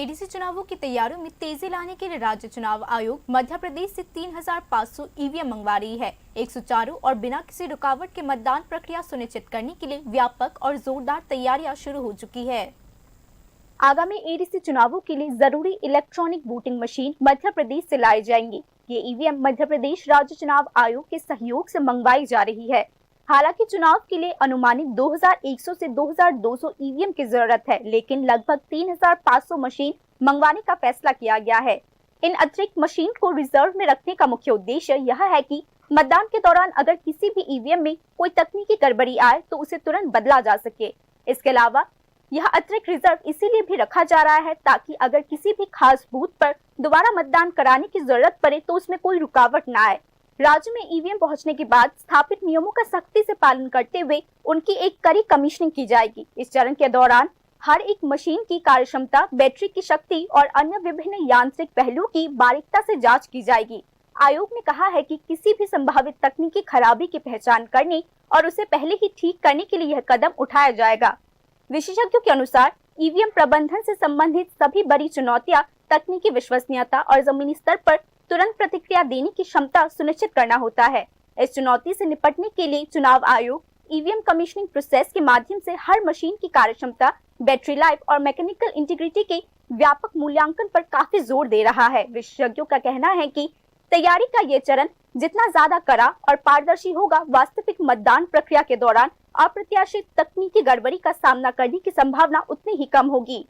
ADC चुनावों की तैयारियों में तेजी लाने के लिए राज्य चुनाव आयोग मध्य प्रदेश से 3,500 ईवीएम मंगवा रही है। एक सुचारू और बिना किसी रुकावट के मतदान प्रक्रिया सुनिश्चित करने के लिए व्यापक और जोरदार तैयारियां शुरू हो चुकी है। आगामी एडीसी चुनावों के लिए जरूरी electronic voting machine Madhya Pradesh से लाई जाएंगी। ये ईवीएम मध्य प्रदेश राज्य चुनाव आयोग के सहयोग से मंगवाई जा रही है। हालांकि चुनाव के लिए अनुमानित 2100 से 2200 ईवीएम की जरूरत है, लेकिन लगभग 3500 मशीन मंगवाने का फैसला किया गया है। इन अतिरिक्त मशीन को रिजर्व में रखने का मुख्य उद्देश्य यह है कि मतदान के दौरान अगर किसी भी ईवीएम में कोई तकनीकी गड़बड़ी आए तो उसे तुरंत बदला जा सके। इसके अलावा यह अतिरिक्त रिजर्व इसीलिए भी रखा जा रहा है ताकि अगर किसी भी खास बूथ पर दोबारा मतदान कराने की जरूरत पड़े तो उसमें कोई रुकावट न आए। राज्य में ईवीएम पहुंचने के बाद स्थापित नियमों का सख्ती से पालन करते हुए उनकी एक कड़ी कमीशनिंग की जाएगी। इस चरण के दौरान हर एक मशीन की कार्यक्षमता, बैटरी की शक्ति और अन्य विभिन्न यांत्रिक पहलुओं की बारीकता से जांच की जाएगी। आयोग ने कहा है कि किसी भी संभावित तकनीकी खराबी की पहचान करने और उसे पहले ही ठीक करने के लिए यह कदम उठाया जाएगा। विशेषज्ञों के अनुसार ईवीएम प्रबंधन से संबंधित सभी बड़ी चुनौतियां तकनीकी विश्वसनीयता और जमीनी स्तर पर तुरंत प्रतिक्रिया देने की क्षमता सुनिश्चित करना होता है। इस चुनौती से निपटने के लिए चुनाव आयोग ईवीएम कमीशनिंग प्रोसेस के माध्यम से हर मशीन की कार्यक्षमता, बैटरी लाइफ और मैकेनिकल इंटीग्रिटी के व्यापक मूल्यांकन पर काफी जोर दे रहा है। विशेषज्ञों का कहना है कि तैयारी का ये चरण जितना ज्यादा कड़ा और पारदर्शी होगा, वास्तविक मतदान प्रक्रिया के दौरान अप्रत्याशित तकनीकी गड़बड़ी का सामना करने की संभावना उतनी ही कम होगी।